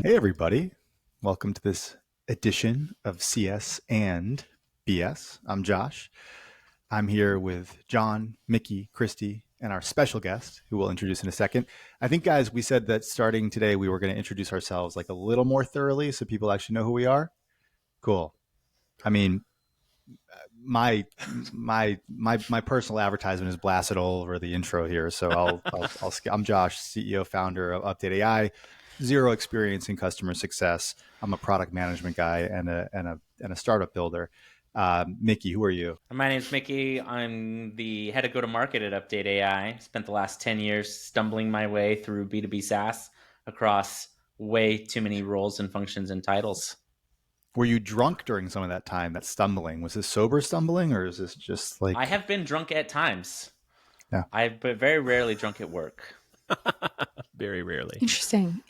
Hey, everybody. Welcome to this edition of CS and BS. I'm Josh. I'm here with Jon, Mickey, Kristi, and our special guest, who we'll introduce in a second. I think, guys, we said that starting today, we were going to introduce ourselves like a little more thoroughly so people actually know who we are. Cool. I mean, my personal advertisement is blasted all over the intro here. So I'm Josh, CEO, founder of UpdateAI. Zero experience in customer success. I'm a product management guy and a startup builder. Mickey, who are you? My name's Mickey. I'm the head of go-to-market at UpdateAI. Spent the last 10 years stumbling my way through B2B SaaS across way too many roles and functions and titles. Were you drunk during some of that time, that stumbling? Was this sober stumbling, or is this just like... I have been drunk at times. Yeah. I've been very rarely drunk at work. Very rarely. Interesting.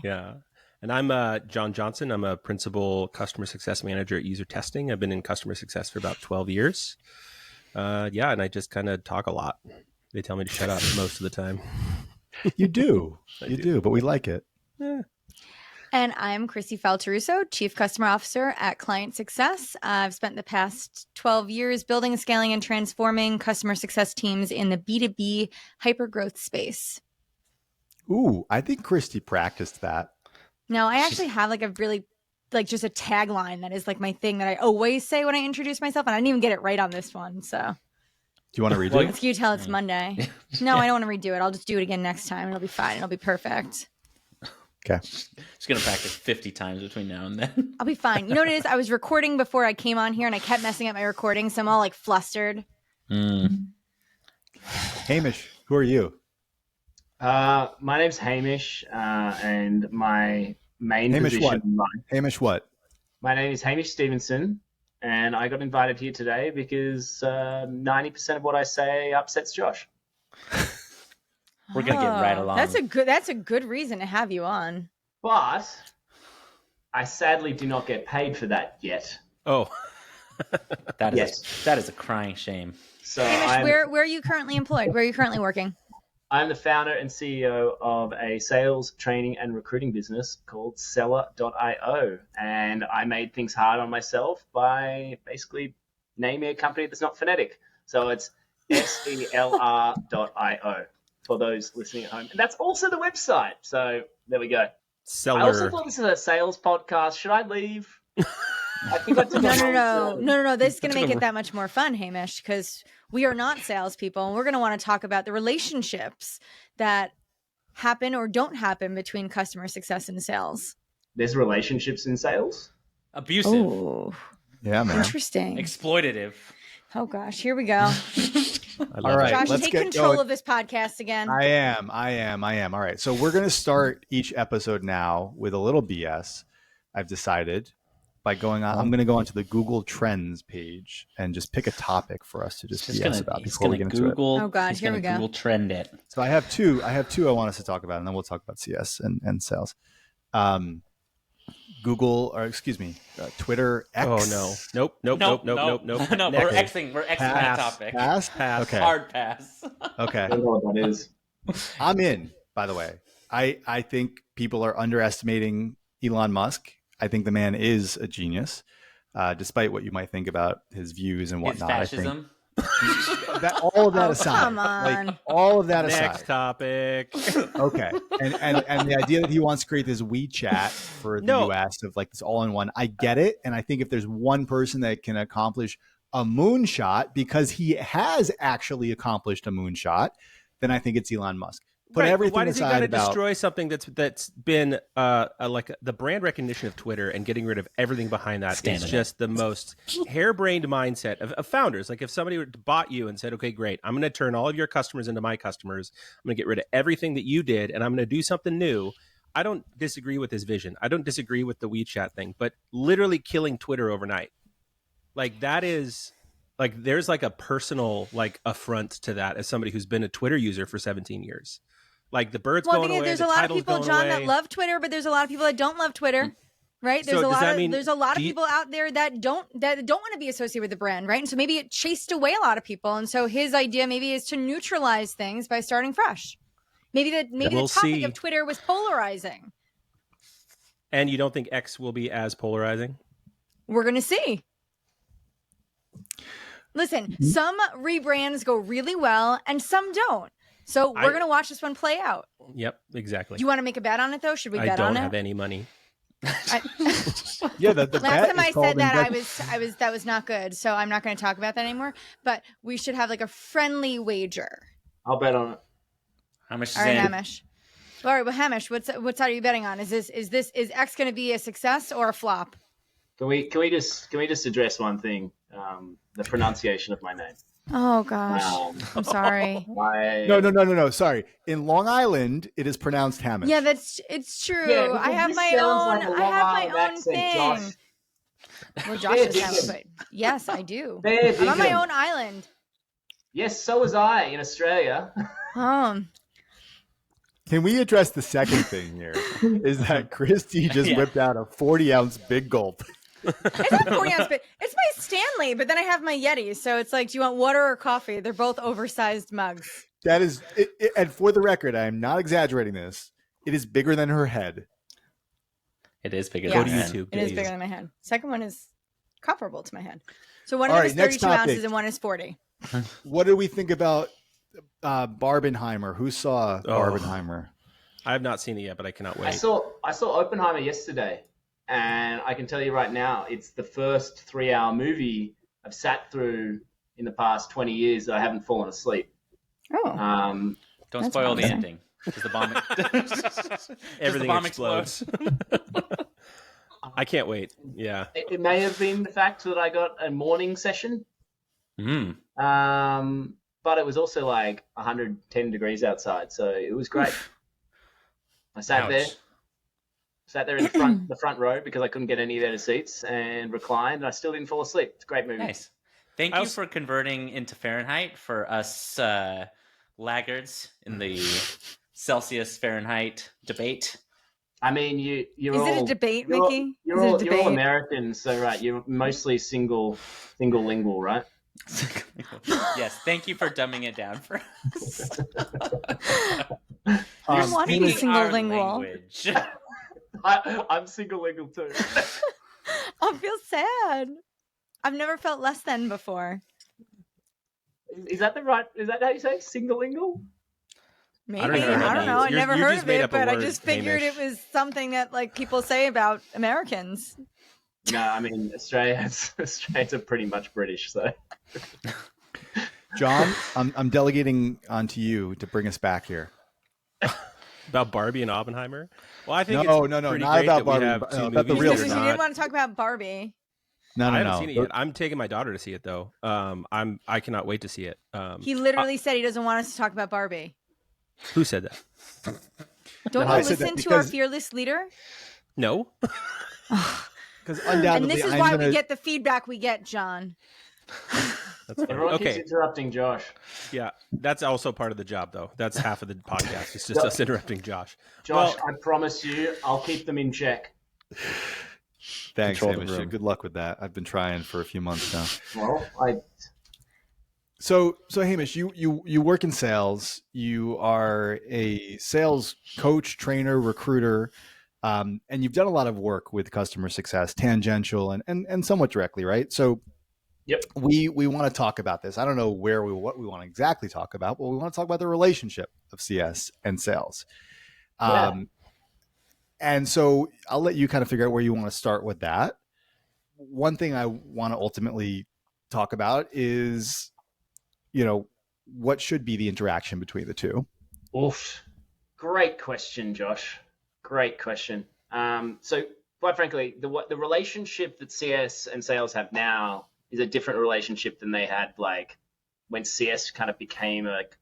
Yeah. And I'm Jon Johnson. I'm a principal customer success manager at User Testing. I've been in customer success for about 12 years. And I just kind of talk a lot. They tell me to shut up most of the time. You do. You do, but we like it. Yeah. And I'm Kristi Faltorusso, Chief Customer Officer at Client Success. I've spent the past 12 years building, scaling, and transforming customer success teams in the B2B hypergrowth space. Ooh, I think Kristi practiced that. No, I actually have like a really, like just a tagline that is like my thing that I always say when I introduce myself, and I didn't even get it right on this one. So, Do you want to redo it? Can you tell it's Monday? No, I don't want to redo it. I'll just do it again next time. It'll be fine. It'll be perfect. Okay. Just going to practice 50 times between now and then. I'll be fine. You know what it is? I was recording before I came on here, and I kept messing up my recording, so I'm all like flustered. Hamish, who are you? My name's Hamish, and my main Hamish position... what? Hamish what? My name is Hamish Stephenson, and I got invited here today because 90% of what I say upsets Josh. We're going to get right along. That's a good reason to have you on. But I sadly do not get paid for that yet. Oh. That is a crying shame. So Hamish, where are you currently employed? Where are you currently working? I'm the founder and CEO of a sales, training, and recruiting business called Seller.io. And I made things hard on myself by basically naming a company that's not phonetic. So it's SELR.io for those listening at home. And that's also the website. So there we go. Seller. I also thought this is a sales podcast. Should I leave? I think I took No. This is going to make it that much more fun, Hamish, because we are not salespeople, and we're going to want to talk about the relationships that happen or don't happen between customer success and sales. There's relationships in sales? Abusive. Oh, Yeah, man. interesting. Exploitative. Oh, gosh. Here we go. All right. Josh, let's take get control going. of this podcast again. I am. All right. So we're going to start each episode now with a little BS. I've decided by going on, I'm going to go onto the Google Trends page and just pick a topic for us to just BS about before we get into it. Oh, God, here we go. Google Trend it. So I have two I want us to talk about, and then we'll talk about CS and sales. Twitter X. Oh, no. Nope. No, Next. we're Xing that topic. Pass? Pass. Okay. Hard pass. Okay. I don't know what that is. I'm in, by the way. I think people are underestimating Elon Musk. I think the man is a genius, despite what you might think about his views and whatnot. His fascism. All of that aside. Come on. Like, all of that aside. Next topic. Okay. And the idea that he wants to create this WeChat for the US of like this all-in-one, I get it. And I think if there's one person that can accomplish a moonshot, because he has actually accomplished a moonshot, then I think it's Elon Musk. Put everything why does he got to about destroy something that's been like the brand recognition of Twitter and getting rid of everything behind that is just the most harebrained mindset of founders. Like if somebody bought you and said, okay, great, I'm going to turn all of your customers into my customers. I'm going to get rid of everything that you did and I'm going to do something new. I don't disagree with his vision. I don't disagree with the WeChat thing, but literally killing Twitter overnight. Like that is like, there's like a personal like affront to that as somebody who's been a Twitter user for 17 years. Like the bird's going away. There's a lot of people, John, that love Twitter, but there's a lot of people that don't love Twitter, right? There's a lot of people out there that don't want to be associated with the brand, right? And so maybe it chased away a lot of people. And so his idea maybe is to neutralize things by starting fresh. Maybe the topic of Twitter was polarizing. And you don't think X will be as polarizing? We're going to see. Listen, some rebrands go really well and some don't. So we're going to watch this one play out. Yep, exactly. Do you want to make a bet on it, though? Should we bet on it? I don't have any money. Yeah, the last time I said that, that was not good. So I'm not going to talk about that anymore. But we should have like a friendly wager. I'll bet on it. Hamish is All right, in. Hamish. All right, well, Hamish, what side are you betting on? Is X going to be a success or a flop? Can we just address one thing? The pronunciation of my name. Oh gosh, I'm sorry. No. Sorry. In Long Island, it is pronounced Hamish. Yeah, it's true. Yeah, I have my own thing. Josh. Well, Josh doesn't have it, but yes, I do. Fair I'm on my own island. Yes, so was I in Australia. Can we address the second thing here? Is that Kristi just whipped out a 40-ounce big gulp. It's not 40-ounce, but it's my Stanley. But then I have my Yeti, so it's like, do you want water or coffee? They're both oversized mugs. That is, and for the record, I am not exaggerating this. It is bigger than her head. It is bigger Yes, than my head. YouTube, it is bigger than my head. Second one is comparable to my head. So one of them is 32 ounces and one is 40. What do we think about Barbenheimer? Who saw Barbenheimer? I have not seen it yet, but I cannot wait. I saw Oppenheimer yesterday, and I can tell you right now, it's the first 3-hour movie I've sat through in the past 20 years that I haven't fallen asleep. Oh. Don't spoil the ending. Because the bomb everything explodes. I can't wait. Yeah. It may have been the fact that I got a morning session. But it was also like 110 degrees outside, so it was great. I sat there in the front row because I couldn't get any better seats and reclined, and I still didn't fall asleep. It's a great movie. Nice. Thank you for converting into Fahrenheit for us laggards in the Celsius Fahrenheit debate. I mean, you're Is all... it a debate, Mickey? You're all Americans, so right, you're mostly single lingual, right? Yes, thank you for dumbing it down for us. I want to be single lingual. I'm single lingual too. I feel sad. I've never felt less than before. Is that how you say it? Single lingual? Maybe. I don't know. I never heard of it, but I just figured it was something that like people say about Americans. No, I mean Australians are pretty much British, so. John, I'm delegating onto you to bring us back here. About Barbie and Oppenheimer? Well, I think no, not about Barbie. About the real. You didn't want to talk about Barbie. No. I haven't seen it yet. I'm taking my daughter to see it though. I cannot wait to see it. He literally said he doesn't want us to talk about Barbie. Who said that? Don't you listen to our fearless leader? No. Because undoubtedly, and this is why we get the feedback we get, John. Everyone keeps interrupting Josh. Yeah, that's also part of the job, though. That's half of the podcast. It's just us interrupting Josh. Josh, I promise you, I'll keep them in check. Thanks, Hamish. Good luck with that. I've been trying for a few months now. Well, So Hamish, you work in sales. You are a sales coach, trainer, recruiter, and you've done a lot of work with customer success, tangential and somewhat directly, right? So, yep. We want to talk about this. I don't know what we want to exactly talk about, but we want to talk about the relationship of CS and sales. Yeah. And so I'll let you kind of figure out where you want to start with that. One thing I want to ultimately talk about is, what should be the interaction between the two? Oof. Great question, Josh. Great question. So quite frankly, the relationship that CS and sales have now is a different relationship than they had like when CS kind of became like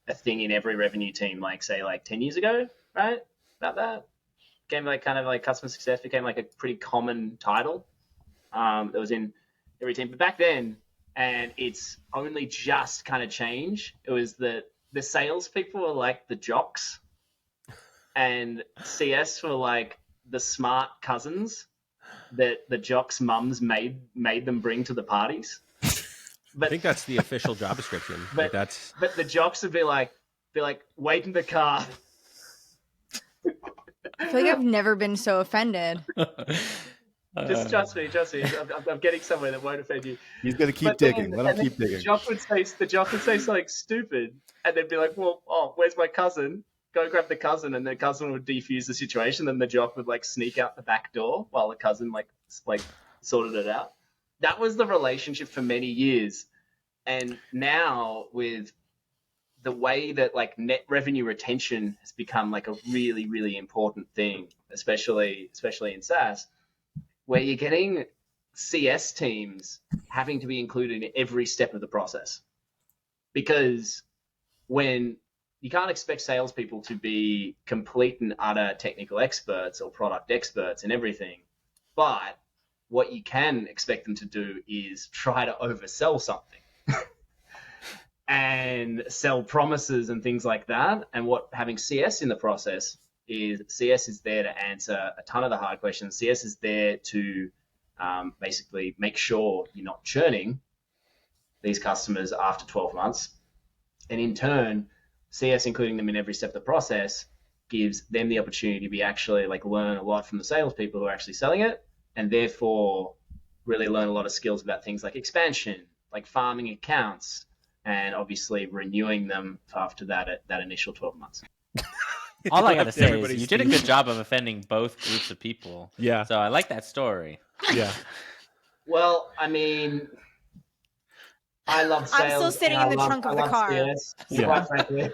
a thing in every revenue team, like say like 10 years ago, right? About that. Became like kind of like customer success became like a pretty common title that was in every team. But back then, and it's only just kind of changed, it was the salespeople were like the jocks and CS were like the smart cousins that the jocks' mums made them bring to the parties. But I think that's the official job description. But the jocks would be like, wait in the car. I feel like I've never been so offended. Just trust me. I'm getting somewhere that won't offend you. He's gonna keep digging. Let him keep digging. The jock would say something stupid, and they'd be like, "Well, where's my cousin? Go grab the cousin," and the cousin would defuse the situation. Then the jock would like sneak out the back door while the cousin like sorted it out. That was the relationship for many years, and now with the way that like net revenue retention has become like a really, really important thing, especially in SaaS, where you're getting CS teams having to be included in every step of the process. Because when you can't expect salespeople to be complete and utter technical experts or product experts in everything, but what you can expect them to do is try to oversell something. And sell promises and things like that. And what having CS in the process is, CS is there to answer a ton of the hard questions. CS is there to basically make sure you're not churning these customers after 12 months. And in turn, CS including them in every step of the process gives them the opportunity to be actually like learn a lot from the salespeople who are actually selling it, and therefore really learn a lot of skills about things like expansion, like farming accounts, and obviously renewing them after that initial 12 months. All I got to say is you did a good job of offending both groups of people. Yeah. So I like that story. Yeah. Well, I mean, I love sales. I'm still sitting in the trunk of the car. CS. Yeah.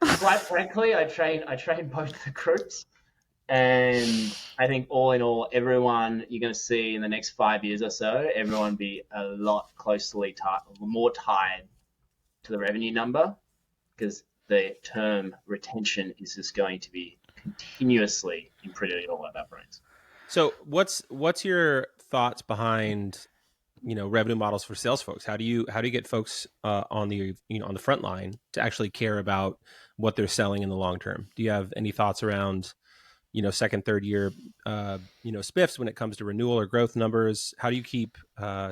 Quite frankly, I train both the groups. And I think all in all, everyone you're going to see in the next 5 years or so, everyone be a lot more tied to the revenue number, because the term retention is just going to be continuously imprinted in all of our brains. So what's your thoughts behind, revenue models for sales folks? How do you get folks on the front line to actually care about what they're selling in the long term? Do you have any thoughts around, second, third year, spiffs when it comes to renewal or growth numbers? How do you keep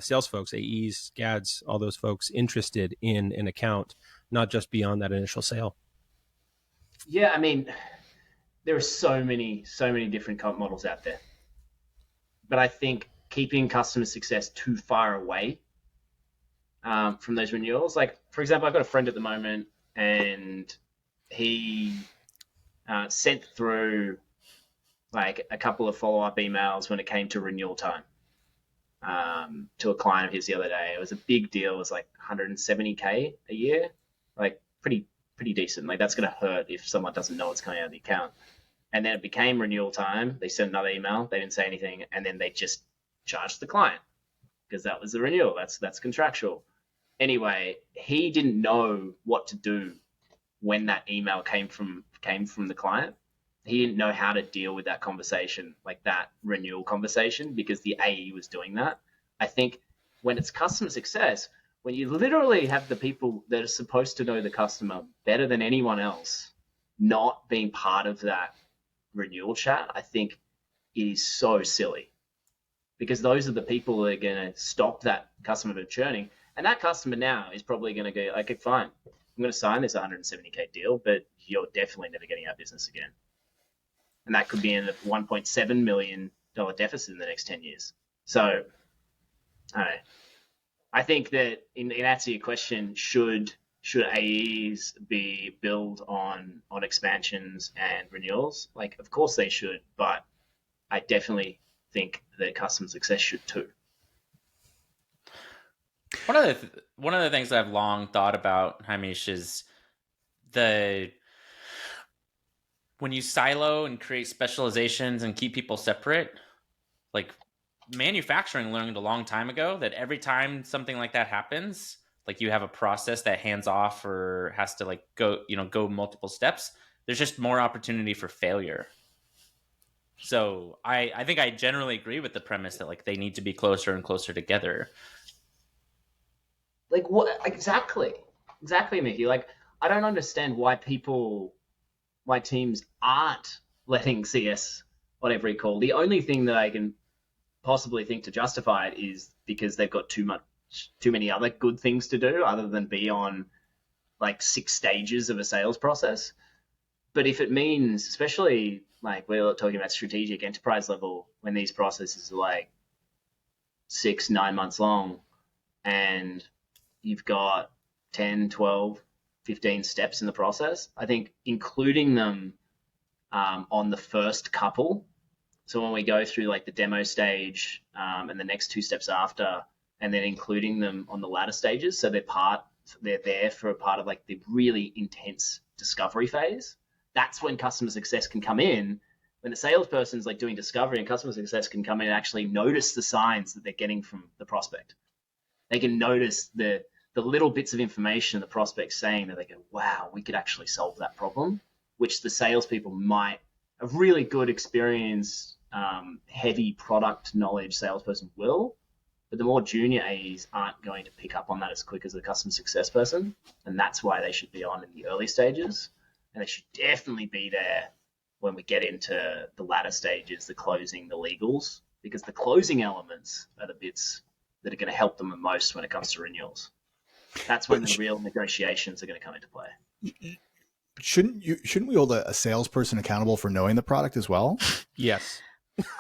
sales folks, AEs, GADs, all those folks interested in an account, not just beyond that initial sale? Yeah, I mean, there are so many different comp models out there. But I think keeping customer success too far away from those renewals, like, for example, I've got a friend at the moment, and he sent through like a couple of follow-up emails when it came to renewal time to a client of his the other day. It was a big deal. It was like $170K a year, like pretty decent. Like that's going to hurt if someone doesn't know what's coming out of the account. And then it became renewal time. They sent another email. They didn't say anything. And then they just charged the client because that was the renewal. That's contractual. Anyway, he didn't know what to do when that email came from the client. He didn't know how to deal with that conversation, like that renewal conversation, because the AE was doing that. I think when it's customer success, when you literally have the people that are supposed to know the customer better than anyone else not being part of that renewal chat, I think it is so silly, because those are the people that are going to stop that customer from churning. And that customer now is probably going to go, okay, fine, I'm going to sign this $170K deal, but you're definitely never getting our business again. And that could be in a $1.7 million deficit in the next 10 years. So I think that in answer to your question, should AEs be built on expansions and renewals? Like, of course they should, but I definitely think that customer success should too. One of the things I've long thought about, Hamish, is when you silo and create specializations and keep people separate, like manufacturing learned a long time ago that every time something like that happens, like you have a process that hands off or has to like go multiple steps, there's just more opportunity for failure. So I think I generally agree with the premise that like they need to be closer and closer together. Like what exactly, Mickey? Like I don't understand why teams aren't letting CS on every call. The only thing that I can possibly think to justify it is because they've got too many other good things to do other than be on like 6 stages of a sales process. But if it means, especially like we're talking about strategic enterprise level, when these processes are like 6-9 months long and you've got 10, 12, 15 steps in the process, I think including them on the first couple. So when we go through like the demo stage and the next 2 steps after, and then including them on the latter stages, so they're there for a part of like the really intense discovery phase. That's when customer success can come in. When the salesperson's like doing discovery, and customer success can come in and actually notice the signs that they're getting from the prospect. They can notice the little bits of information the prospect's saying that they go, wow, we could actually solve that problem, which the salespeople might, a really good experience, heavy product knowledge salesperson will, but the more junior AEs aren't going to pick up on that as quick as the customer success person, and that's why they should be on in the early stages, and they should definitely be there when we get into the latter stages, the closing, the legals, because the closing elements are the bits that are going to help them the most when it comes to renewals. That's when the real negotiations are going to come into play. Shouldn't we hold a salesperson accountable for knowing the product as well? Yes.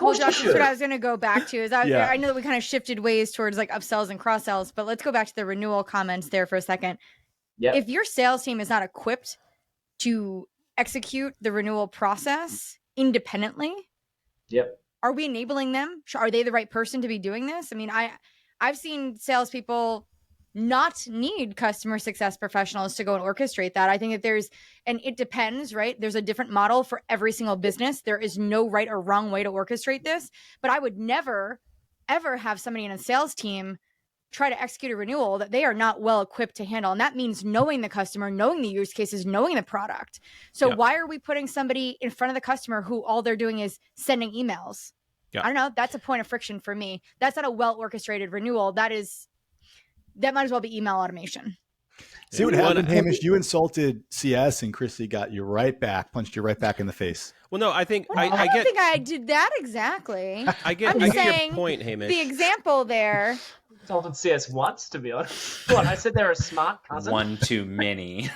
Well, Josh, that's what I was going to go back to. I know that we kind of shifted ways towards like upsells and cross sells, but let's go back to the renewal comments there for a second. Yep. If your sales team is not equipped to execute the renewal process independently, yep, are we enabling them? Are they the right person to be doing this? I mean, I've seen salespeople not need customer success professionals to go and orchestrate that. I think that it depends, right? There's a different model for every single business. There is no right or wrong way to orchestrate this, but I would never, ever have somebody in a sales team try to execute a renewal that they are not well equipped to handle. And that means knowing the customer, knowing the use cases, knowing the product. So why are we putting somebody in front of the customer who all they're doing is sending emails? I don't know. That's a point of friction for me. That's not a well-orchestrated renewal. That might as well be email automation. See what happened, Hamish? You insulted CS and Kristi got you right back, punched you right back in the face. Well, no, I think I don't think I did that exactly. I get your point, Hamish. The example there. Insulted CS once, to be honest. What, I said they're a smart cousin? One too many.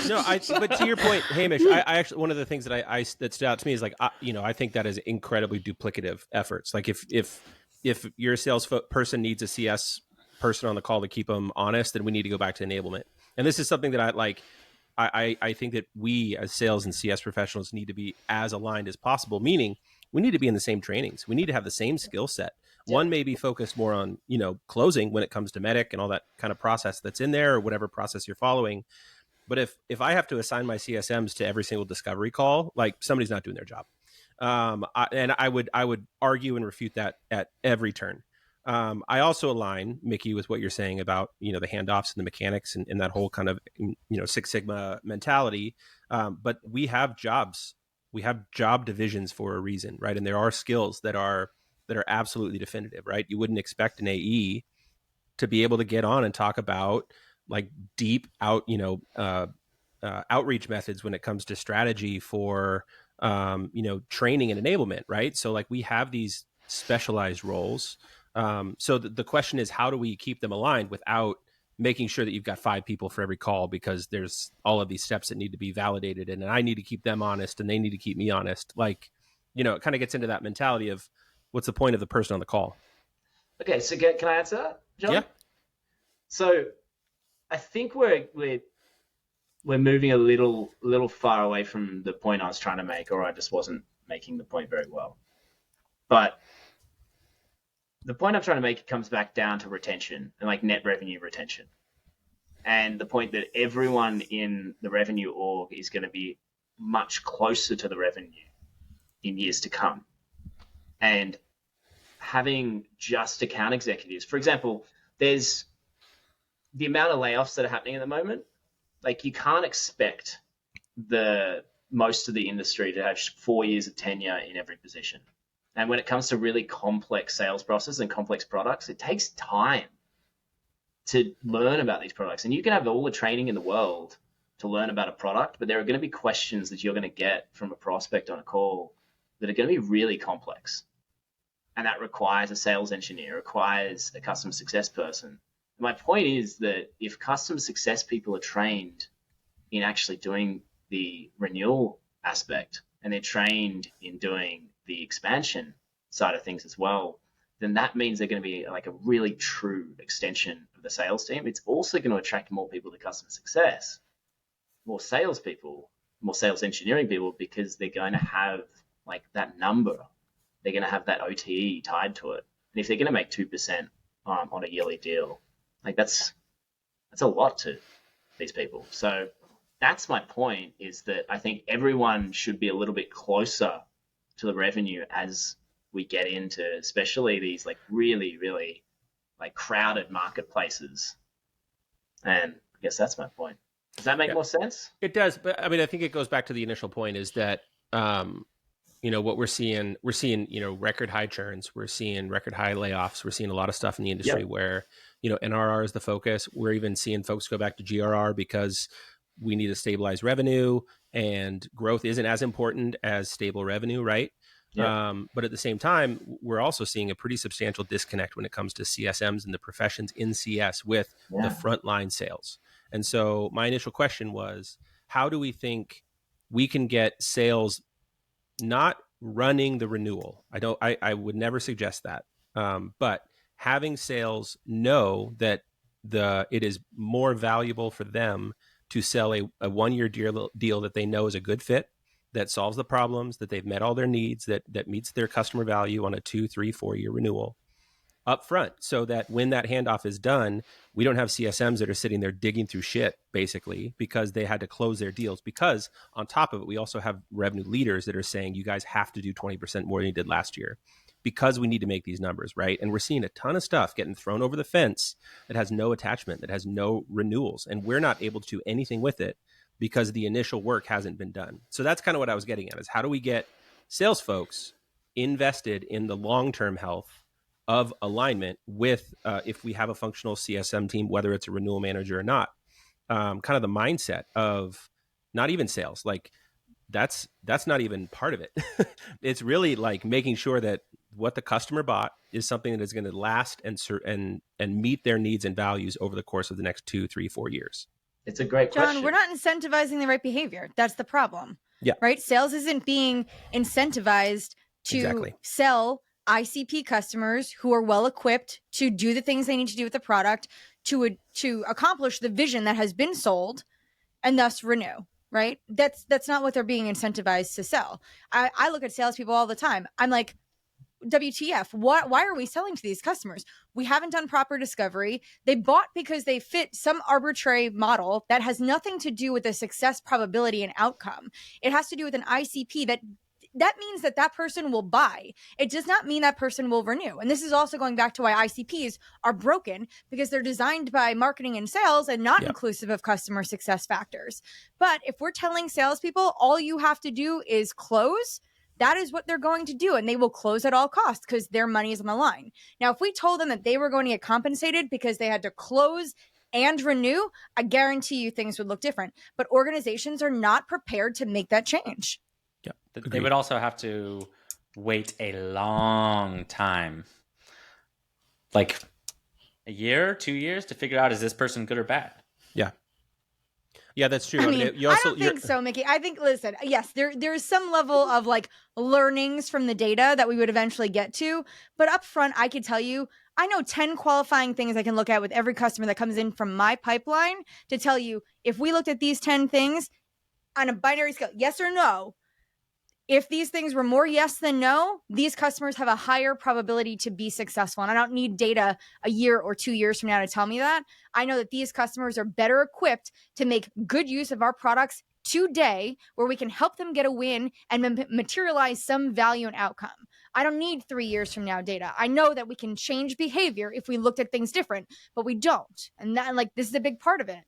No, but to your point, Hamish, I actually, one of the things that that stood out to me is like, I think that is incredibly duplicative efforts. Like if your sales person needs a CS person on the call to keep them honest, then we need to go back to enablement. And this is something that I think that we as sales and CS professionals need to be as aligned as possible, meaning we need to be in the same trainings. We need to have the same skill set. One may be focused more on, closing when it comes to medic and all that kind of process that's in there or whatever process you're following. But if I have to assign my CSMs to every single discovery call, like somebody's not doing their job. I would argue and refute that at every turn. I also align, Mickey, with what you're saying about, the handoffs and the mechanics and that whole kind of, Six Sigma mentality. But we have jobs. We have job divisions for a reason, right? And there are skills that are absolutely definitive, right? You wouldn't expect an AE to be able to get on and talk about like deep outreach methods when it comes to strategy for, training and enablement, right? So like we have these specialized roles. So the question is, how do we keep them aligned without making sure that you've got 5 people for every call, because there's all of these steps that need to be validated and I need to keep them honest and they need to keep me honest. Like, it kind of gets into that mentality of what's the point of the person on the call? Okay. So can I answer that, John? Yeah. So I think we're moving a little far away from the point I was trying to make, or I just wasn't making the point very well. But the point I'm trying to make comes back down to retention and like net revenue retention. And the point that everyone in the revenue org is going to be much closer to the revenue in years to come. And having just account executives, for example, there's the amount of layoffs that are happening at the moment. Like you can't expect most of the industry to have 4 years of tenure in every position. And when it comes to really complex sales processes and complex products, it takes time to learn about these products. And you can have all the training in the world to learn about a product, but there are going to be questions that you're going to get from a prospect on a call that are going to be really complex. And that requires a sales engineer, requires a customer success person. And my point is that if customer success people are trained in actually doing the renewal aspect and they're trained in doing the expansion side of things as well, then that means they're going to be like a really true extension of the sales team. It's also going to attract more people to customer success, more salespeople, more sales engineering people, because they're going to have like that number. They're going to have that OTE tied to it. And if they're going to make 2% on a yearly deal, like that's a lot to these people. So that's my point, is that I think everyone should be a little bit closer to the revenue as we get into especially these like really, really like crowded marketplaces. And I guess that's my point. Does that make more sense? It does. But I mean, I think it goes back to the initial point, is that, what we're seeing, record high churns, we're seeing record high layoffs, we're seeing a lot of stuff in the industry where, NRR is the focus. We're even seeing folks go back to GRR because we need to stabilize revenue, and growth isn't as important as stable revenue, right? Yeah. But at the same time, we're also seeing a pretty substantial disconnect when it comes to CSMs and the professions in CS with the frontline sales. And so my initial question was, how do we think we can get sales not running the renewal? I would never suggest that. But having sales know that it is more valuable for them to sell a one-year deal that they know is a good fit, that solves the problems, that they've met all their needs, that meets their customer value on a 2, 3, 4-year renewal up front, so that when that handoff is done, we don't have CSMs that are sitting there digging through shit, basically, because they had to close their deals. Because on top of it, we also have revenue leaders that are saying, you guys have to do 20% more than you did last year, because we need to make these numbers, right? And we're seeing a ton of stuff getting thrown over the fence that has no attachment, that has no renewals, and we're not able to do anything with it because the initial work hasn't been done. So that's kind of what I was getting at, is how do we get sales folks invested in the long-term health of alignment with, if we have a functional CSM team, whether it's a renewal manager or not, kind of the mindset of not even sales, like that's not even part of it. It's really like making sure that what the customer bought is something that is going to last and meet their needs and values over the course of the next 2, 3, 4 years. It's a great question. John, we're not incentivizing the right behavior. That's the problem. Yeah. Right? Sales isn't being incentivized to sell ICP customers who are well equipped to do the things they need to do with the product to accomplish the vision that has been sold and thus renew. Right? That's not what they're being incentivized to sell. I look at salespeople all the time. I'm like, WTF, why are we selling to these customers? We haven't done proper discovery. They bought because they fit some arbitrary model that has nothing to do with the success probability and outcome. It has to do with an ICP that means that person will buy. It does not mean that person will renew. And this is also going back to why ICPs are broken, because they're designed by marketing and sales and not inclusive of customer success factors. But if we're telling salespeople all you have to do is close, that is what they're going to do. And they will close at all costs because their money is on the line. Now, if we told them that they were going to get compensated because they had to close and renew, I guarantee you things would look different. But organizations are not prepared to make that change. Yeah, they would also have to wait a long time, like a year, 2 years, to figure out, is this person good or bad? Yeah, that's true. I mean, I don't think so, Mickey. I think, listen, yes, there's some level of like learnings from the data that we would eventually get to. But up front, I could tell you, I know 10 qualifying things I can look at with every customer that comes in from my pipeline to tell you, if we looked at these 10 things on a binary scale, yes or no, if these things were more yes than no, these customers have a higher probability to be successful. And I don't need data a year or 2 years from now to tell me that. I know that these customers are better equipped to make good use of our products today, where we can help them get a win and materialize some value and outcome. I don't need 3 years from now data. I know that we can change behavior if we looked at things different, but we don't. And that, like, this is a big part of it.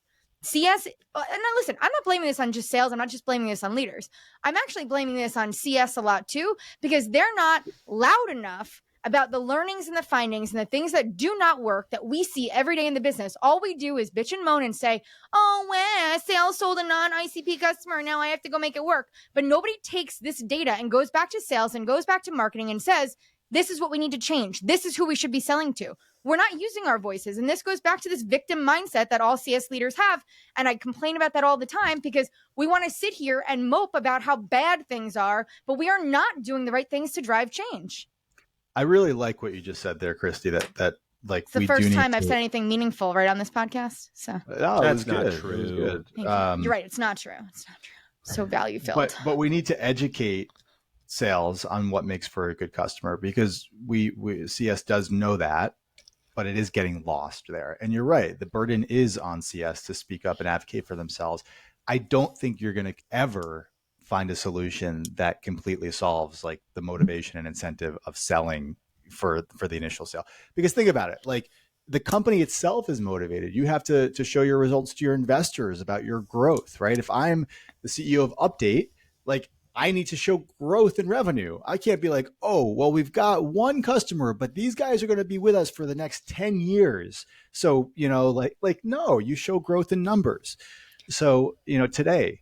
CS, and now listen, I'm not blaming this on just sales. I'm not just blaming this on leaders. I'm actually blaming this on CS a lot too, because they're not loud enough about the learnings and the findings and the things that do not work that we see every day in the business. All we do is bitch and moan and say, oh, well, sales sold a non-ICP customer. Now I have to go make it work. But nobody takes this data and goes back to sales and goes back to marketing and says, this is what we need to change. This is who we should be selling to. we're not using our voices. And this goes back to this victim mindset that all CS leaders have. And I complain about that all the time because we want to sit here and mope about how bad things are, but we are not doing the right things to drive change. I really like what you just said there, Kristi, that like it's the first time I've said anything meaningful right on this podcast. So that's not true. You're right. It's not true. It's not true. So value filled. But we need to educate sales on what makes for a good customer, because we CS does know that, but it is getting lost there. And you're right. The burden is on CS to speak up and advocate for themselves. I don't think you're going to ever find a solution that completely solves like the motivation and incentive of selling for the initial sale. Because think about it, like the company itself is motivated. You have to show your results to your investors about your growth, right? If I'm the CEO of Update, like I need to show growth in revenue. I can't be like, oh, well, we've got one customer, but these guys are going to be with us for the next 10 years. So, like, no, you show growth in numbers. So, today,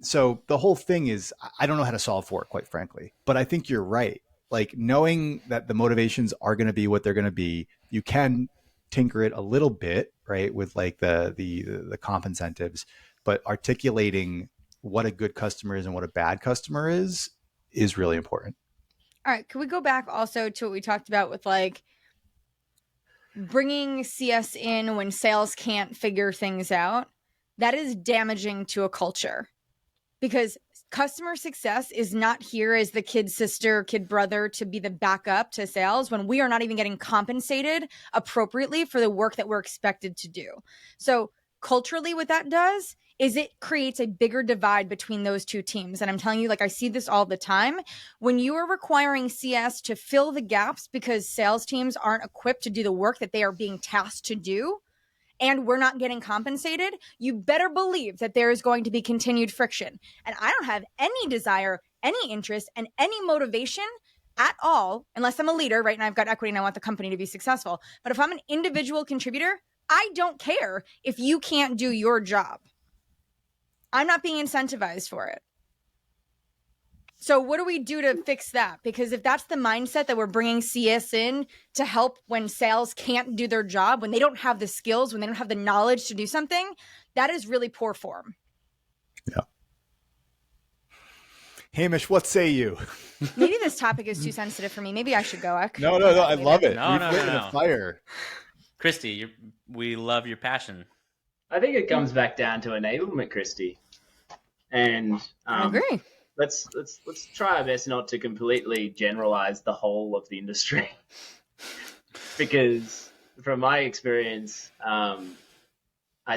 so the whole thing is, I don't know how to solve for it, quite frankly, but I think you're right. Like knowing that the motivations are going to be what they're going to be, you can tinker it a little bit, right? With like the comp incentives, but articulating what a good customer is and what a bad customer is really important. All right. Can we go back also to what we talked about with like bringing CS in when sales can't figure things out? That is damaging to a culture, because customer success is not here as the kid sister, kid brother to be the backup to sales when we are not even getting compensated appropriately for the work that we're expected to do. So culturally, what that does is it creates a bigger divide between those two teams. And I'm telling you, like, I see this all the time. When you are requiring CS to fill the gaps because sales teams aren't equipped to do the work that they are being tasked to do, and we're not getting compensated, you better believe that there is going to be continued friction. And I don't have any desire, any interest, and any motivation at all, unless I'm a leader, right? And I've got equity and I want the company to be successful. But if I'm an individual contributor, I don't care if you can't do your job. I'm not being incentivized for it. So what do we do to fix that? Because if that's the mindset that we're bringing CS in to help when sales can't do their job, when they don't have the skills, when they don't have the knowledge to do something, that is really poor form. Yeah. Hamish, what say you? Maybe this topic is too sensitive for me. Maybe I should go. No, I love it. No. Fire. Kristi, we love your passion. I think it comes back down to enablement, Kristi. And I agree. Let's try our best not to completely generalize the whole of the industry, because from my experience, I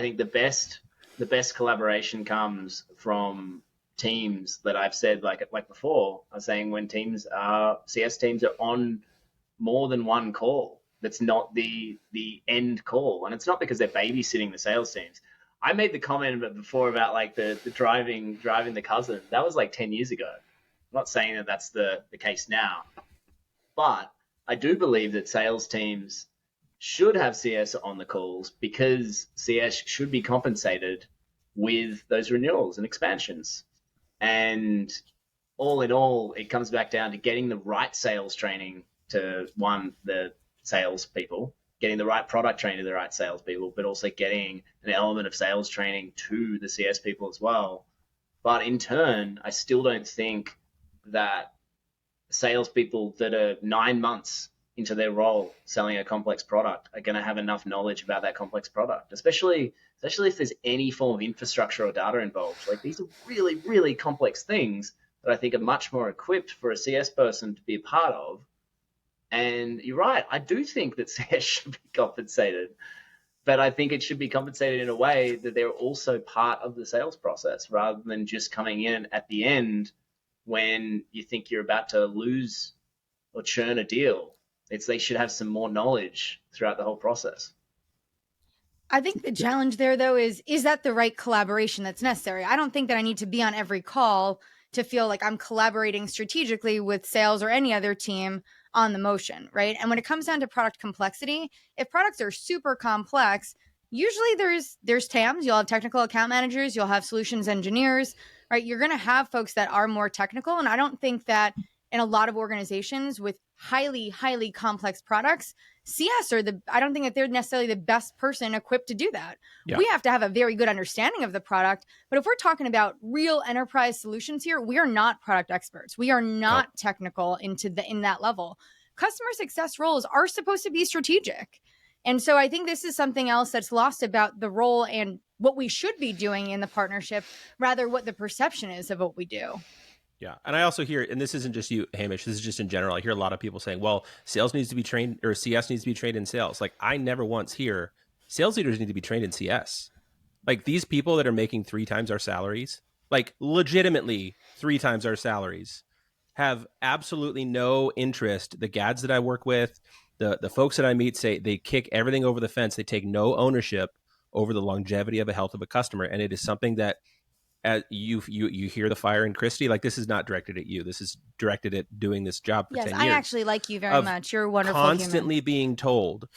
think the best collaboration comes from teams that I've said like before. I was saying when CS teams are on more than one call. That's not the end call, and it's not because they're babysitting the sales teams. I made the comment before about like the driving the cousin. That was like 10 years ago. I'm not saying that that's the case now, but I do believe that sales teams should have CS on the calls because CS should be compensated with those renewals and expansions. And all in all, it comes back down to getting the right sales training to the salespeople, getting the right product training to the right salespeople, but also getting an element of sales training to the CS people as well. But in turn, I still don't think that salespeople that are 9 months into their role selling a complex product are going to have enough knowledge about that complex product, especially if there's any form of infrastructure or data involved. Like these are really, really complex things that I think are much more equipped for a CS person to be a part of. And you're right, I do think that CS should be compensated, but I think it should be compensated in a way that they're also part of the sales process rather than just coming in at the end when you think you're about to lose or churn a deal. They should have some more knowledge throughout the whole process. I think the challenge there, though, is that the right collaboration that's necessary? I don't think that I need to be on every call to feel like I'm collaborating strategically with sales or any other team on the motion, right? And when it comes down to product complexity, if products are super complex, usually there's TAMs, you'll have technical account managers, you'll have solutions engineers, right? You're going to have folks that are more technical. And I don't think that in a lot of organizations with highly, highly complex products, CS I don't think that they're necessarily the best person equipped to do that. Yeah. We have to have a very good understanding of the product. But if we're talking about real enterprise solutions here, we are not product experts. We are not technical in that level. Customer success roles are supposed to be strategic. And so I think this is something else that's lost about the role and what we should be doing in the partnership, rather what the perception is of what we do. Yeah. And I also hear, and this isn't just you, Hamish, this is just in general, I hear a lot of people saying, well, sales needs to be trained, or CS needs to be trained in sales. Like, I never once hear sales leaders need to be trained in CS. Like, these people that are making 3 times our salaries, like legitimately 3 times our salaries, have absolutely no interest. The GADs that I work with, the folks that I meet say they kick everything over the fence. They take no ownership over the longevity of the health of a customer. And it is something that, as you hear the fire in Kristi, like, this is not directed at you. This is directed at doing this job for 10 years. Yes, I actually like you very much. You're a wonderful constantly human. Being told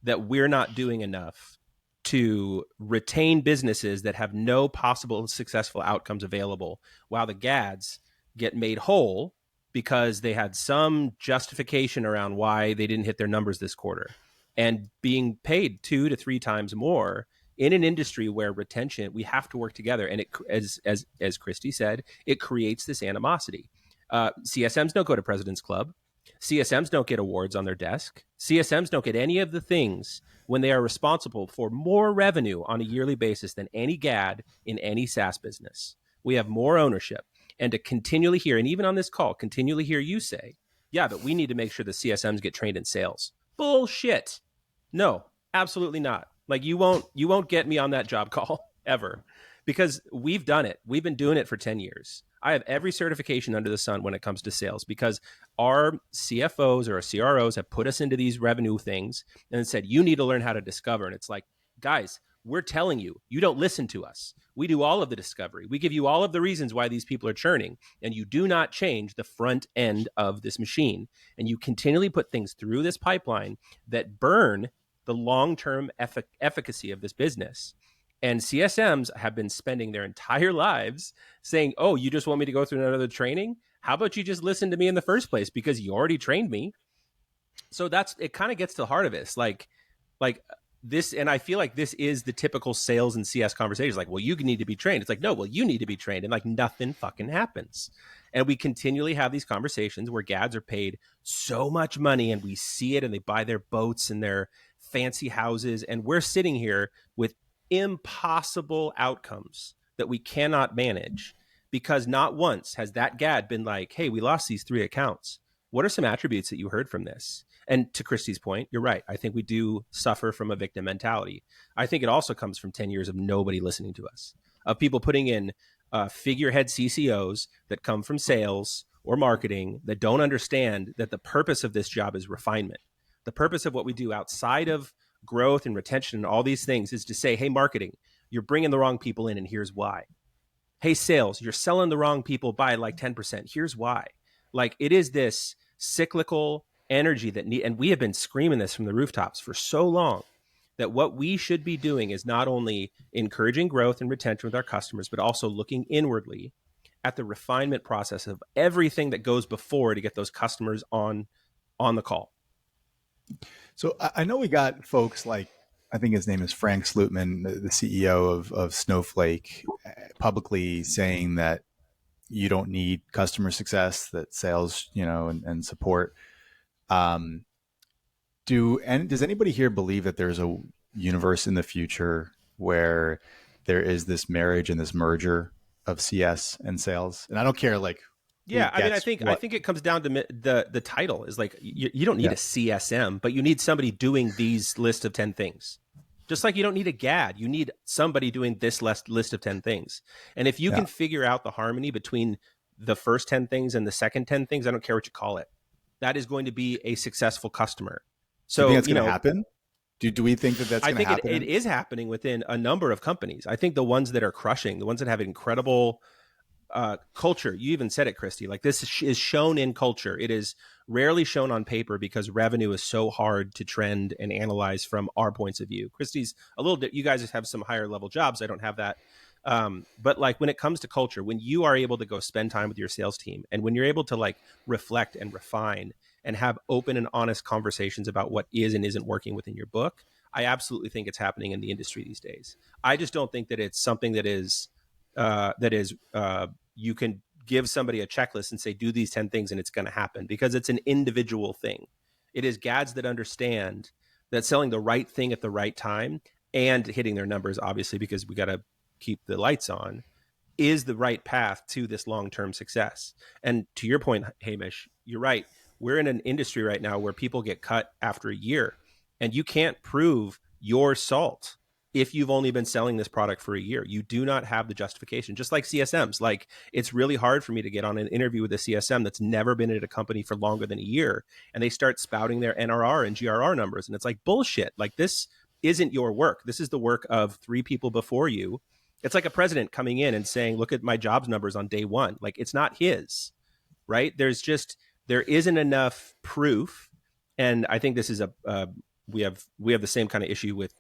that we're not doing enough to retain businesses that have no possible successful outcomes available, while the GADs get made whole because they had some justification around why they didn't hit their numbers this quarter, and being paid 2 to 3 times more in an industry where retention, we have to work together. And it, as Kristi said, it creates this animosity. CSMs don't go to President's Club. CSMs don't get awards on their desk. CSMs don't get any of the things when they are responsible for more revenue on a yearly basis than any GAD in any SaaS business. We have more ownership. And to continually hear, and even on this call, continually hear you say, yeah, but we need to make sure the CSMs get trained in sales. Bullshit. No, absolutely not. Like, you won't get me on that job call ever, because we've done it. We've been doing it for 10 years. I have every certification under the sun when it comes to sales, because our CFOs or our CROs have put us into these revenue things and said, you need to learn how to discover. And it's like, guys, we're telling you, you don't listen to us. We do all of the discovery. We give you all of the reasons why these people are churning, and you do not change the front end of this machine. And you continually put things through this pipeline that burn the long-term efficacy of this business. And CSMs have been spending their entire lives saying, oh, you just want me to go through another training? How about you just listen to me in the first place, because you already trained me? So it kind of gets to the heart of this. Like this, and I feel like this is the typical sales and CS conversations. Like, well, you need to be trained. It's like, no, well, you need to be trained. And like, nothing fucking happens. And we continually have these conversations where GADs are paid so much money, and we see it, and they buy their boats and their fancy houses. And we're sitting here with impossible outcomes that we cannot manage, because not once has that GAD been like, hey, we lost these 3 accounts. What are some attributes that you heard from this? And to Kristi's point, you're right. I think we do suffer from a victim mentality. I think it also comes from 10 years of nobody listening to us, of people putting in figurehead CCOs that come from sales or marketing that don't understand that the purpose of this job is refinement. The purpose of what we do outside of growth and retention and all these things is to say, hey, marketing, you're bringing the wrong people in, and here's why. Hey, sales, you're selling the wrong people by like 10%. Here's why. Like, it is this cyclical energy that and we have been screaming this from the rooftops for so long, that what we should be doing is not only encouraging growth and retention with our customers, but also looking inwardly at the refinement process of everything that goes before to get those customers on the call. So I know we got folks like, I think his name is Frank Slootman, the CEO of Snowflake, publicly saying that you don't need customer success, that sales, and support. Does anybody here believe that there's a universe in the future where there is this marriage and this merger of CS and sales? And I don't care, like, yeah, I mean, I think it comes down to the title is like, you don't need a CSM, but you need somebody doing these list of 10 things. Just like you don't need a GAD, you need somebody doing this list of 10 things. And if you can figure out the harmony between the first 10 things and the second 10 things, I don't care what you call it, that is going to be a successful customer. So, do you think that's going to happen? Do we think that's going to happen? I think it is happening within a number of companies. I think the ones that are crushing, the ones that have incredible culture, you even said it, Kristi, like, this is shown in culture. It is rarely shown on paper because revenue is so hard to trend and analyze from our points of view. Kristi's a little bit, you guys have some higher level jobs. I don't have that. But like, when it comes to culture, when you are able to go spend time with your sales team, and when you're able to like reflect and refine and have open and honest conversations about what is and isn't working within your book. I absolutely think it's happening in the industry these days. I just don't think that it's something that is you can give somebody a checklist and say, do these 10 things and it's going to happen, because it's an individual thing. It is GADs that understand that selling the right thing at the right time and hitting their numbers, obviously, because we got to keep the lights on, is the right path to this long-term success. And to your point, Hamish, you're right. We're in an industry right now where people get cut after a year, and you can't prove your salt if you've only been selling this product for a year. You do not have the justification, just like CSMs. Like, it's really hard for me to get on an interview with a CSM that's never been at a company for longer than a year, and they start spouting their NRR and GRR numbers. And it's like, bullshit. Like, this isn't your work. This is the work of 3 people before you. It's like a president coming in and saying, look at my jobs numbers on day 1. Like, it's not his, right? There isn't enough proof. And I think this is we have the same kind of issue with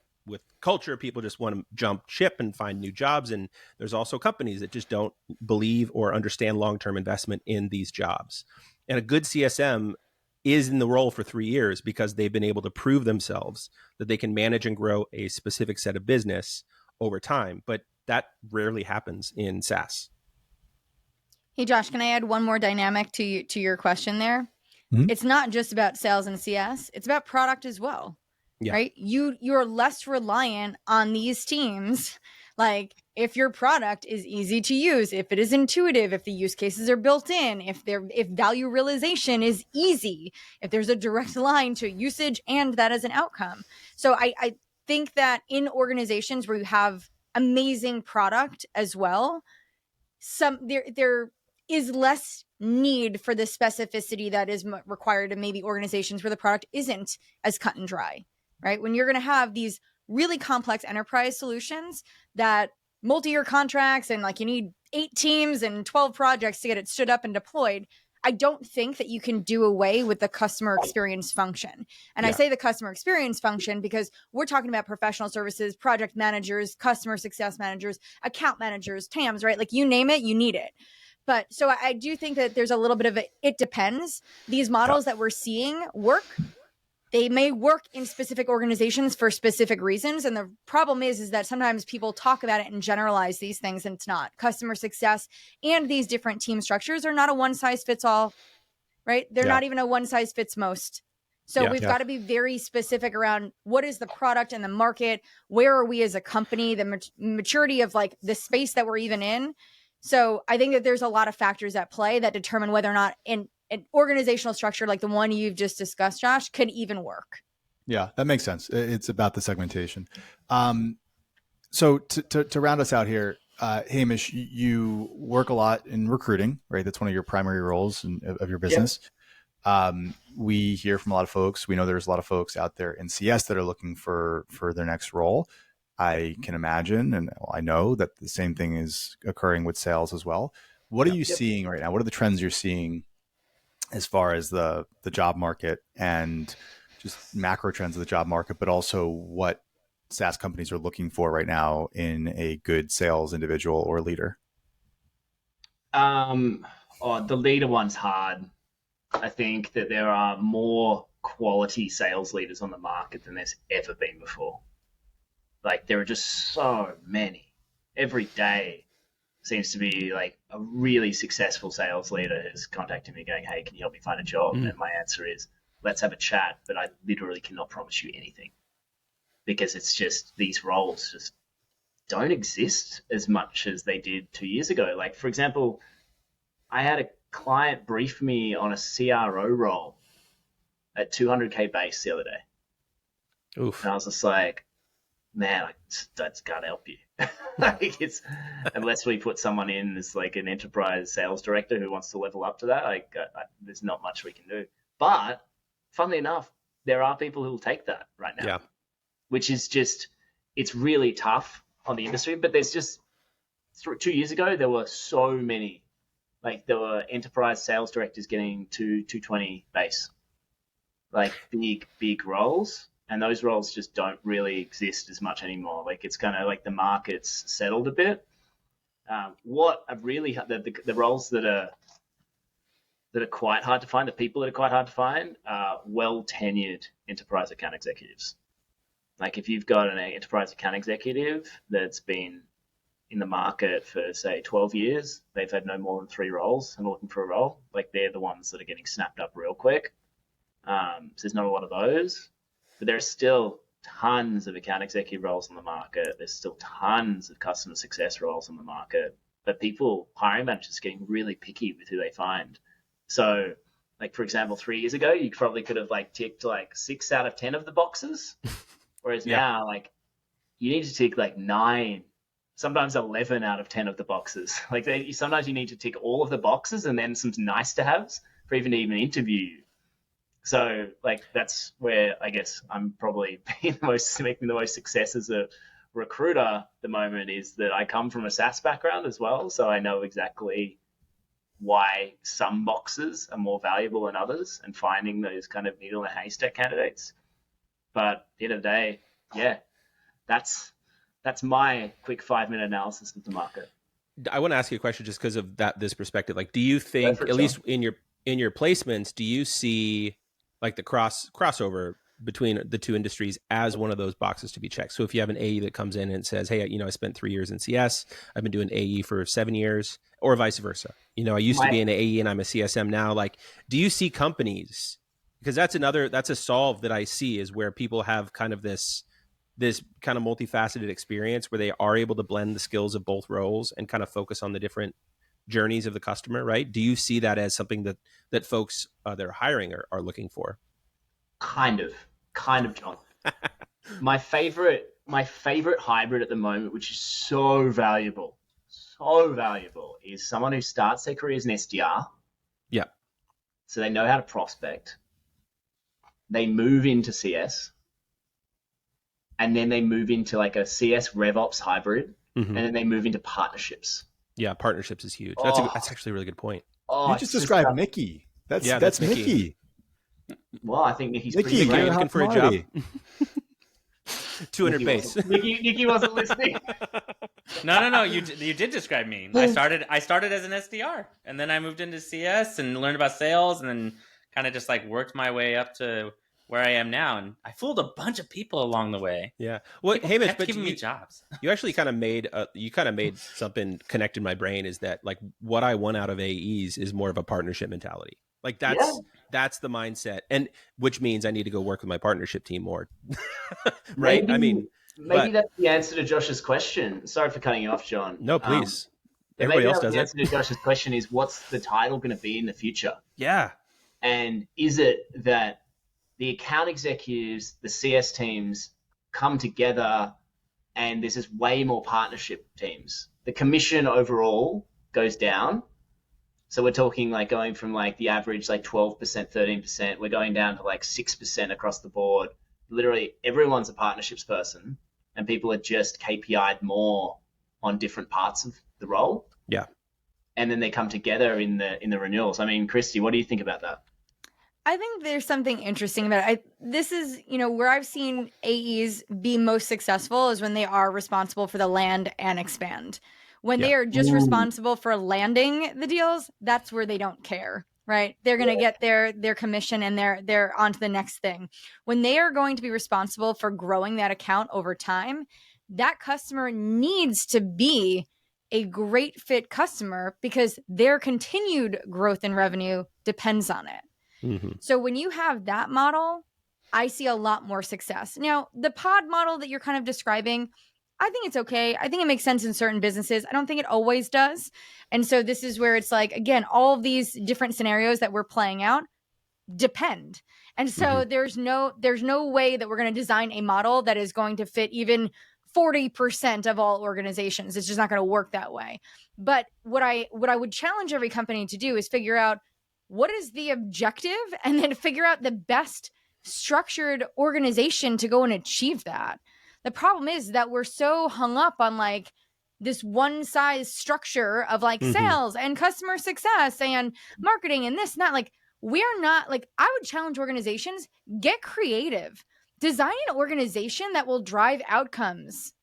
culture. People just want to jump ship and find new jobs. And there's also companies that just don't believe or understand long-term investment in these jobs. And a good CSM is in the role for 3 years because they've been able to prove themselves that they can manage and grow a specific set of business over time. But that rarely happens in SaaS. Hey, Josh, can I add one more dynamic to your question there? Mm-hmm. It's not just about sales and CS. It's about product as well. Yeah. Right? You're less reliant on these teams. Like, if your product is easy to use, if it is intuitive, if the use cases are built in, if value realization is easy, if there's a direct line to usage and that as an outcome. So I think that in organizations where you have amazing product as well, there is less need for the specificity that is required in maybe organizations where the product isn't as cut and dry. Right? When you're going to have these really complex enterprise solutions that multi-year contracts and like you need 8 teams and 12 projects to get it stood up and deployed, I don't think that you can do away with the customer experience function. And I say the customer experience function because we're talking about professional services, project managers, customer success managers, account managers, TAMs, right? Like, you name it, you need it. But so I do think that there's a little bit of it depends. These models that we're seeing work. They may work in specific organizations for specific reasons. And the problem is that sometimes people talk about it and generalize these things, and it's not. Customer success and these different team structures are not a one size fits all, right? They're not even a one size fits most. So we've got to be very specific around what is the product and the market, where are we as a company, the maturity of like the space that we're even in. So I think that there's a lot of factors at play that determine whether or not an organizational structure like the one you've just discussed, Josh, could even work. Yeah, that makes sense. It's about the segmentation. So to round us out here, Hamish, you work a lot in recruiting, right? That's one of your primary roles of your business. Yep. We hear from a lot of folks. We know there's a lot of folks out there in CS that are looking for their next role. I can imagine, and I know that the same thing is occurring with sales as well. What are you seeing right now? What are the trends you're seeing as far as the job market and just macro trends of the job market, but also what SaaS companies are looking for right now in a good sales individual or leader? The leader one's hard. I think that there are more quality sales leaders on the market than there's ever been before. Like, there are just so many. Every day seems to be like a really successful sales leader is contacting me going, hey, can you help me find a job? And my answer is, let's have a chat, but I literally cannot promise you anything, because it's just, these roles just don't exist as much as they did 2 years ago. Like, for example, I had a client brief me on a CRO role at $200K base the other day. Oof. And I was just like, man, I just can't help you. Like, it's, unless we put someone in as like an enterprise sales director who wants to level up to that, like there's not much we can do. But funnily enough, there are people who will take that right now, which is just, it's really tough on the industry. But there's just, 2 years ago, there were so many, like there were enterprise sales directors getting to 220 base, like big roles. And those roles just don't really exist as much anymore. Like, it's kind of like the market's settled a bit. What I've really, the roles that are that are quite hard to find, the people that are quite hard to find, are well-tenured enterprise account executives. Like if you've got an enterprise account executive that's been in the market for, say, 12 years, they've had no more than 3 roles and looking for a role, like they're the ones that are getting snapped up real quick. So there's not a lot of those, but there are still tons of account executive roles on the market. There's still tons of customer success roles on the market, but hiring managers, getting really picky with who they find. So, like, for example, 3 years ago, you probably could have like ticked like 6 out of 10 of the boxes. Whereas now, like, you need to tick like 9, sometimes 11 out of 10 of the boxes. Like sometimes you need to tick all of the boxes and then some nice to haves for even to even interview you. So like that's where I guess I'm probably making the most success as a recruiter at the moment, is that I come from a SaaS background as well. So I know exactly why some boxes are more valuable than others and finding those kind of needle in a haystack candidates. But at the end of the day, yeah, that's my quick 5-minute analysis of the market. I want to ask you a question just because of this perspective. Like, do you think, at least in your placements, do you see like the crossover between the two industries as one of those boxes to be checked? So if you have an AE that comes in and says, hey, I spent 3 years in CS, I've been doing AE for 7 years, or vice versa. I used to be an AE and I'm a CSM now. Like, do you see companies, because that's a solve that I see, is where people have kind of this kind of multifaceted experience where they are able to blend the skills of both roles and kind of focus on the different journeys of the customer, right? Do you see that as something that folks that are hiring are looking for? Kind of, John. My favorite hybrid at the moment, which is so valuable, is someone who starts their career as an SDR. Yeah. So they know how to prospect. They move into CS. And then they move into like a CS RevOps hybrid. Mm-hmm. And then they move into partnerships. Yeah, partnerships is huge. That's actually a really good point. You just described Mickey. That's Mickey. Well, I think Mickey's pretty great. Looking for a job. 200 base. Mickey wasn't listening. No. You did describe me. I started as an SDR, and then I moved into CS and learned about sales, and then kind of just like worked my way up to where I am now, and I fooled a bunch of people along the way. Yeah. Well, Hamish, but giving me jobs. You actually kind of made something connect in my brain, is that like what I want out of AEs is more of a partnership mentality. Like that's the mindset, and which means I need to go work with my partnership team more. Right? Maybe that's the answer to Josh's question. Sorry for cutting you off, John. No, please. Everybody else does it. The answer to Josh's question is, what's the title going to be in the future? Yeah. And is it that the account executives, the CS teams come together and there's just way more partnership teams? The commission overall goes down. So we're talking like going from like the average like 12%, 13%, we're going down to like 6% across the board. Literally everyone's a partnerships person and people are just KPI'd more on different parts of the role. Yeah. And then they come together in the renewals. I mean, Kristi, what do you think about that? I think there's something interesting about it. This is, where I've seen AEs be most successful is when they are responsible for the land and expand. When they are just responsible for landing the deals, that's where they don't care, right? They're going to get their commission and they're on to the next thing. When they are going to be responsible for growing that account over time, that customer needs to be a great fit customer because their continued growth in revenue depends on it. Mm-hmm. So when you have that model, I see a lot more success. Now, the pod model that you're kind of describing, I think it's okay. I think it makes sense in certain businesses. I don't think it always does. And so this is where it's like, again, all of these different scenarios that we're playing out depend. And so there's no way that we're going to design a model that is going to fit even 40% of all organizations. It's just not going to work that way. But what I would challenge every company to do is figure out what is the objective and then figure out the best structured organization to go and achieve that. The problem is that we're so hung up on like this one size structure of like sales and customer success and marketing and this and that. Like we're not like, I would challenge organizations, get creative, design an organization that will drive outcomes,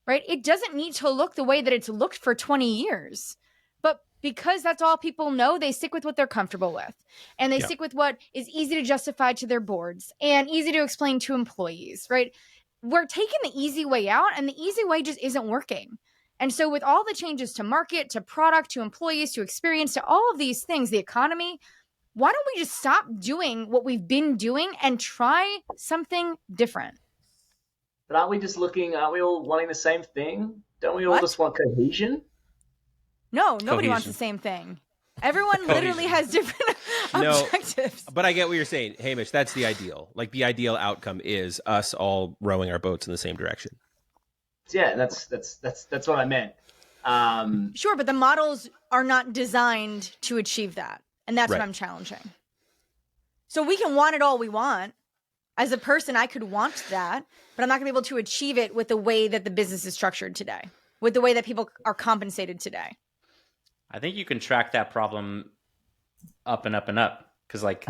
right? It doesn't need to look the way that it's looked for 20 years, but because that's all people know, they stick with what they're comfortable with. And they stick with what is easy to justify to their boards and easy to explain to employees, right? We're taking the easy way out, and the easy way just isn't working. And so with all the changes to market, to product, to employees, to experience, to all of these things, the economy, why don't we just stop doing what we've been doing and try something different? But aren't we all wanting the same thing? Don't we all just want cohesion? No, nobody wants the same thing. Everyone literally has different objectives. But I get what you're saying, Hamish. That's the ideal. Like, the ideal outcome is us all rowing our boats in the same direction. Yeah, that's what I meant. Sure, but the models are not designed to achieve that. And that's what I'm challenging. So we can want it all we want. As a person, I could want that, but I'm not going to be able to achieve it with the way that the business is structured today, with the way that people are compensated today. I think you can track that problem up and up and up. Because, like,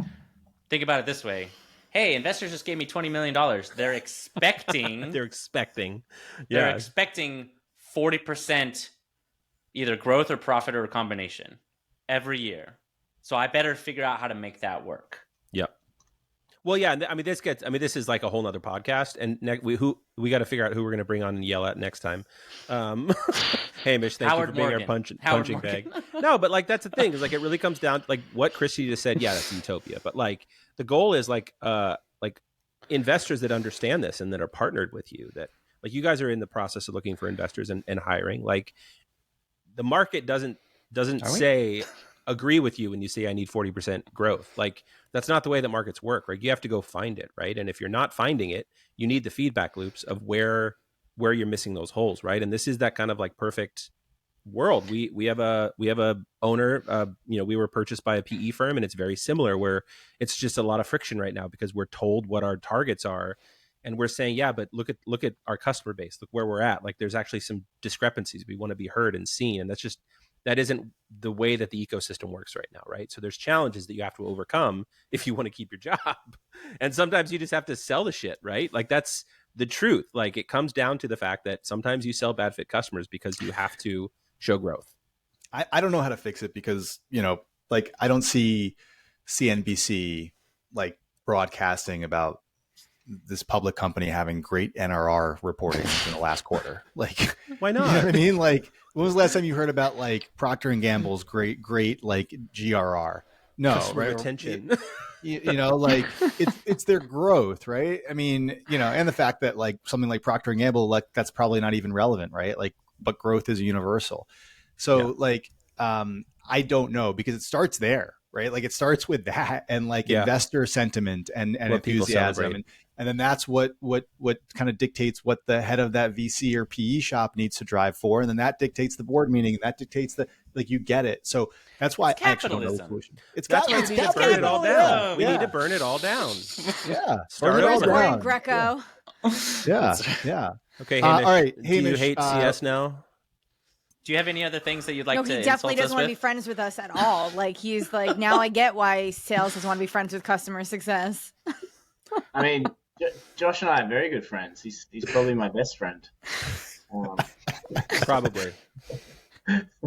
think about it this way. Hey, investors just gave me $20 million. They're expecting... They're expecting 40% either growth or profit or a combination every year. So I better figure out how to make that work. Yep. Well, yeah. I mean, this is like a whole nother podcast, and we got to figure out who we're going to bring on and yell at next time. Hamish, thank you for being our punching bag. No, but like, that's the thing, is like, it really comes down to like what Kristi just said. Yeah, that's utopia. But like, the goal is like investors that understand this and that are partnered with you, that like, you guys are in the process of looking for investors and hiring. Like, the market doesn't say agree with you when you say I need 40% growth. Like, that's not the way that markets work, right? You have to go find it, right? And if you're not finding it, you need the feedback loops of where you're missing those holes, right? And this is that kind of like perfect world. We have a owner, we were purchased by a PE firm, and it's very similar, where it's just a lot of friction right now because we're told what our targets are. And we're saying, yeah, but look at our customer base, look where we're at. Like, there's actually some discrepancies. We want to be heard and seen. And that isn't the way that the ecosystem works right now, right? So there's challenges that you have to overcome if you want to keep your job. And sometimes you just have to sell the shit, right? Like, that's the truth. Like, it comes down to the fact that sometimes you sell bad fit customers because you have to show growth. I don't know how to fix it because, like, I don't see CNBC like broadcasting about this public company having great NRR reporting in the last quarter. Like, why not? You know what I mean? Like, when was the last time you heard about like Procter and Gamble's great like GRR? No, customer right? retention. Like it's their growth, right? I mean, and the fact that like something like Procter and Gamble, like, that's probably not even relevant, right? Like, but growth is universal. So I don't know, because it starts there, right? Like, it starts with that and like investor sentiment and enthusiasm. And then that's what kind of dictates what the head of that VC or PE shop needs to drive for. And then that dictates the board meeting. And that dictates you get it. So that's why I actually don't know the solution. We need to burn it all down. We need to burn it all down. Yeah. Start it all down. Greco. Yeah. Okay, Hamish, all right. do you hate CS now? Do you have any other things that you'd like to he definitely doesn't want to be friends with us at all. Like, he's like, now I get why sales doesn't want to be friends with customer success. I mean, Josh and I are very good friends. He's probably my best friend. Probably.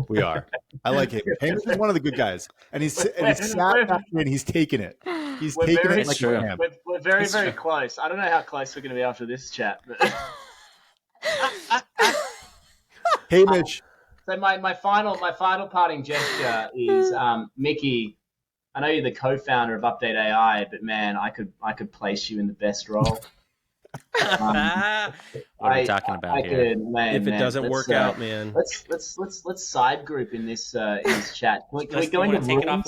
We are. I like him. Hamish is one of the good guys, and he's sat back and he's taking it. He's taking it like a man. We're very, very close. I don't know how close we're going to be after this chat. But... Hamish. So my final parting gesture is Mickey. I know you're the co-founder of UpdateAI, but man, I could place you in the best role. What are we talking about here? If it doesn't work out, man, let's side group in this chat. Can we go into rooms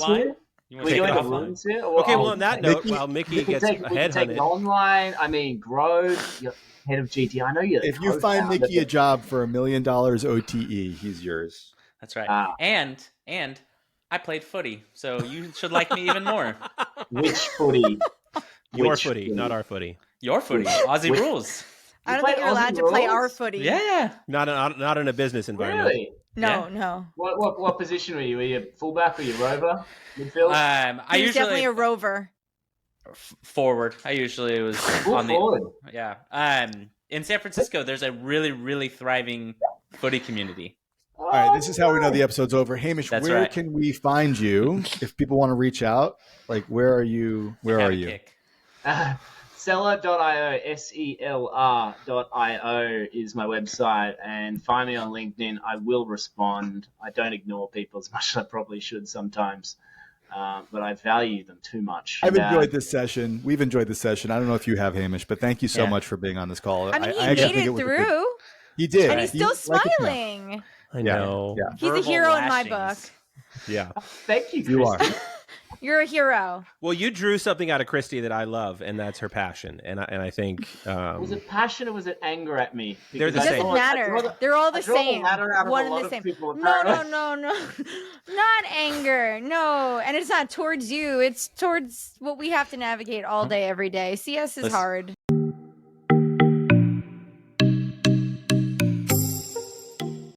here? Okay, well, on that note, while Mickey gets headhunted, online. I mean, grow. You're head of GT. I know you're. If you find Mickey a job for $1 million OTE, he's yours. That's right. And I played footy, so you should like me even more. Which footy? Your footy, not our footy. Your footy. Aussie rules. I don't think you're allowed to play our footy. Yeah. Not in a business environment. Really? No. What position were you? Were you fullback? Were you rover? Midfield? He was definitely a rover. Forward. I usually was on the forward. Yeah. In San Francisco, there's a really, really thriving footy community. All right, this is how we know the episode's over. Hamish, That's where right. can we find you if people want to reach out? Like, where are you? Where are you? Seller.io, SELR.io is my website, and find me on LinkedIn. I will respond. I don't ignore people as much as I probably should sometimes, but I value them too much. I've enjoyed this session. We've enjoyed this session. I don't know if you have, Hamish, but thank you so Yeah. much for being on this call. I mean, he actually made think it was a good- through, He did. and he's still like it now. smiling. I know. Yeah. He's a Verbal hero in my lashings. book. Yeah. Thank you, You are. Kristi. You're a hero. Well, you drew something out of Kristi that I love, and that's her passion. And I think Was it passion or was it anger at me? They're the Because It same. doesn't matter. They're all the I draw the same. latter out of One a and lot the of same. people, No, apparently. not anger. No, and it's not towards you. It's towards what we have to navigate all day, every day. CS is Listen. hard.